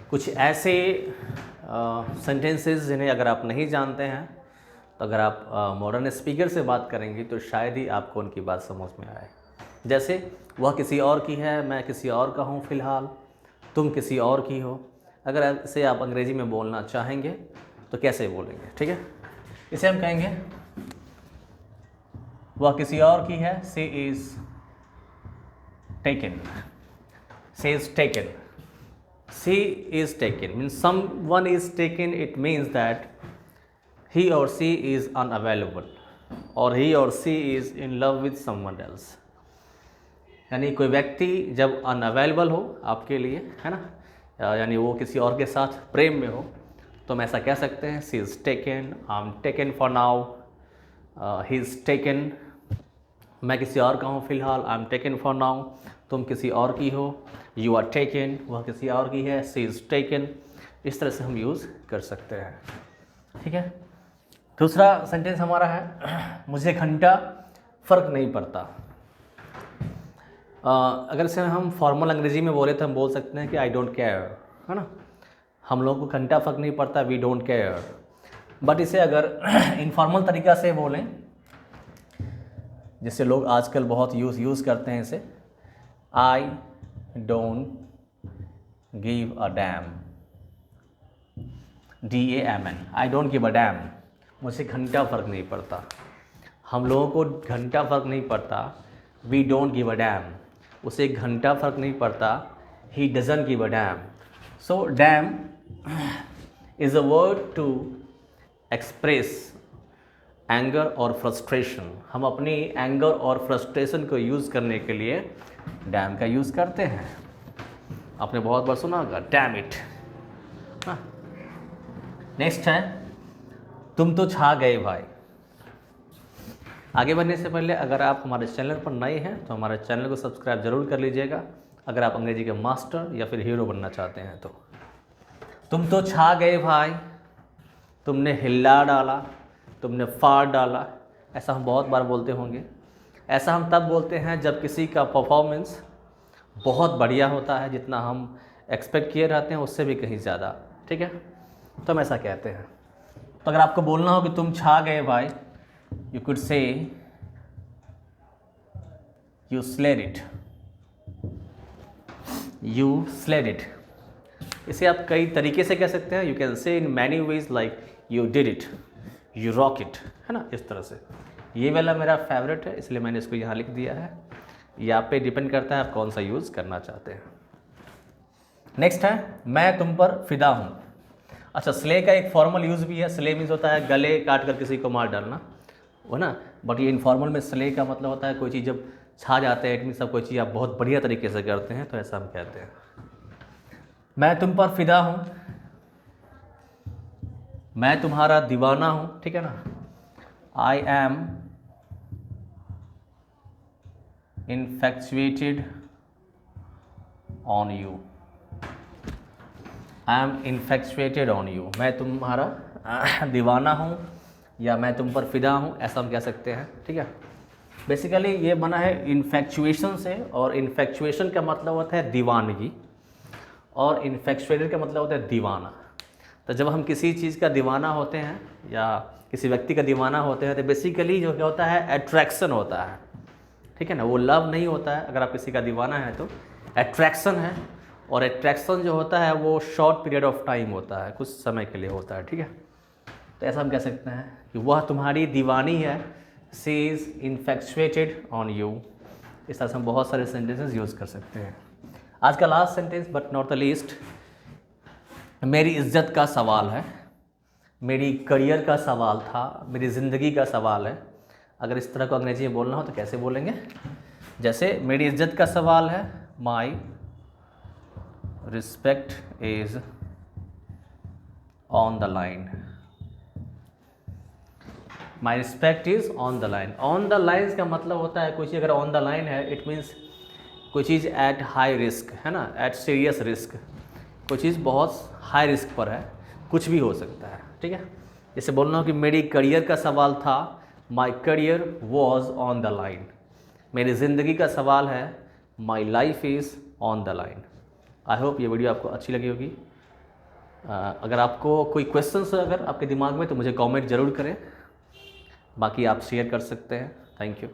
कुछ ऐसे सेंटेंसेस जिन्हें अगर आप नहीं जानते हैं तो अगर आप मॉडर्न स्पीकर से बात करेंगे तो शायद ही आपको उनकी बात समझ में आए। जैसे वह किसी और की है, मैं किसी और का हूँ फ़िलहाल, तुम किसी और की हो। अगर इसे आप अंग्रेज़ी में बोलना चाहेंगे तो कैसे बोलेंगे? ठीक है, इसे हम कहेंगे वह किसी और की है, she is taken, she is taken, she is taken means someone is taken, it means that he or she is unavailable or he or she is in love with someone else। यानी कोई व्यक्ति जब unavailable हो आपके लिए, है ना, यानी वो किसी और के साथ प्रेम में हो, तो हम ऐसा कह सकते हैं she is taken, I am taken for now, he is taken, मैं किसी और का हूँ फ़िलहाल, I am taken for now, तुम किसी और की हो, यू आर टेकन, वह किसी और की है, शी इज़ टेकन। इस तरह से हम यूज़ कर सकते हैं। ठीक है, दूसरा सेंटेंस हमारा है मुझे घंटा फ़र्क नहीं पड़ता। अगर इसे हम फॉर्मल अंग्रेज़ी में बोले तो हम बोल सकते हैं कि आई डोंट केयर, है ना, हम लोगों को घंटा फ़र्क नहीं पड़ता, वी डोंट केयर। बट इसे अगर इनफॉर्मल तरीक़ा से बोलें, जिससे लोग आजकल बहुत यूज़ करते हैं इसे, I don't give a dam, DAMN, I don't give a dam, मुझे घंटा फ़र्क नहीं पड़ता। हम लोगों को घंटा फ़र्क नहीं पड़ता, we don't give a damn, उसे घंटा फ़र्क नहीं पड़ता, he doesn't give a damn. So damn is a word to express anger और फ्रस्ट्रेशन। हम अपनी एंगर और फ्रस्ट्रेशन को यूज़ करने के लिए डैम का यूज़ करते हैं। आपने बहुत बार सुना होगा डैम इट। नेक्स्ट है तुम तो छा गए भाई। आगे बढ़ने से पहले अगर आप हमारे चैनल पर नए हैं तो हमारे चैनल को सब्सक्राइब ज़रूर कर लीजिएगा, अगर आप अंग्रेजी के मास्टर या फिर हीरो बनना चाहते हैं तो। तुम तो छा गए भाई, तुमने हिला डाला, तुमने फाड़ डाला, ऐसा हम बहुत बार बोलते होंगे। ऐसा हम तब बोलते हैं जब किसी का परफॉर्मेंस बहुत बढ़िया होता है, जितना हम एक्सपेक्ट किए रहते हैं उससे भी कहीं ज़्यादा। ठीक है, तो हम ऐसा कहते हैं। तो अगर आपको बोलना हो कि तुम छा गए भाई, you could say you slayed it, you slayed it. इसे आप कई तरीके से कह सकते हैं, you can say in many ways like you did it, you rock it, है ना, इस तरह से। ये वाला मेरा फेवरेट है इसलिए मैंने इसको यहाँ लिख दिया है। ये आप पे डिपेंड करता है आप कौन सा यूज़ करना चाहते हैं। नेक्स्ट है मैं तुम पर फिदा हूँ। अच्छा, स्ले का एक फॉर्मल यूज़ भी है। स्ले मीन्स होता है गले काट कर किसी को मार डालना, हो ना, बट ये इनफॉर्मल में स्ले का मतलब होता है कोई चीज़ जब छा जाते हैं, इट मीन्स कोई चीज़ आप बहुत बढ़िया तरीके से करते हैं, तो ऐसा हम कहते हैं। मैं तुम पर फिदा हूँ, मैं तुम्हारा दीवाना हूँ, ठीक है ना, I am infatuated on you, I am infatuated on you, मैं तुम्हारा दीवाना हूँ या मैं तुम पर फिदा हूँ, ऐसा हम कह सकते हैं। ठीक है, बेसिकली ये बना है इन्फेक्चुएशन से, और इन्फेक्चुएशन का मतलब होता है दीवानगी और इन्फेक्चुएटेड का मतलब होता है दीवाना। तो जब हम किसी चीज़ का दीवाना होते हैं या किसी व्यक्ति का दीवाना होते हैं तो बेसिकली जो क्या होता है, अट्रैक्शन होता है। ठीक है ना, वो लव नहीं होता है। अगर आप किसी का दीवाना है तो अट्रैक्शन है, और अट्रैक्शन जो होता है वो शॉर्ट पीरियड ऑफ टाइम होता है, कुछ समय के लिए होता है। ठीक है, तो ऐसा हम कह सकते हैं कि वह तुम्हारी दीवानी है, शी इज़ इन्फेक्चुएटेड ऑन यू। इस तरह से हम बहुत सारे सेंटेंसेस यूज़ कर सकते हैं। आज का last sentence but not the least, मेरी इज्जत का सवाल है, मेरी करियर का सवाल था, मेरी ज़िंदगी का सवाल है। अगर इस तरह को अंग्रेजी में बोलना हो तो कैसे बोलेंगे? जैसे मेरी इज्जत का सवाल है, my respect is on the line, my respect is on the line. On the line का मतलब होता है कोई चीज़ अगर ऑन द लाइन है, इट मीन्स कोई चीज़ एट हाई रिस्क, है ना, एट सीरियस रिस्क, कोई चीज़ बहुत हाई रिस्क पर है, कुछ भी हो सकता है। ठीक है, जैसे बोलना हो कि मेरी करियर का सवाल था, my career was on the line. मेरी ज़िंदगी का सवाल है, my life is on the line. I hope ये वीडियो आपको अच्छी लगी होगी। अगर आपको कोई क्वेश्चंस है अगर आपके दिमाग में तो मुझे कमेंट ज़रूर करें, बाकी आप शेयर कर सकते हैं। Thank you.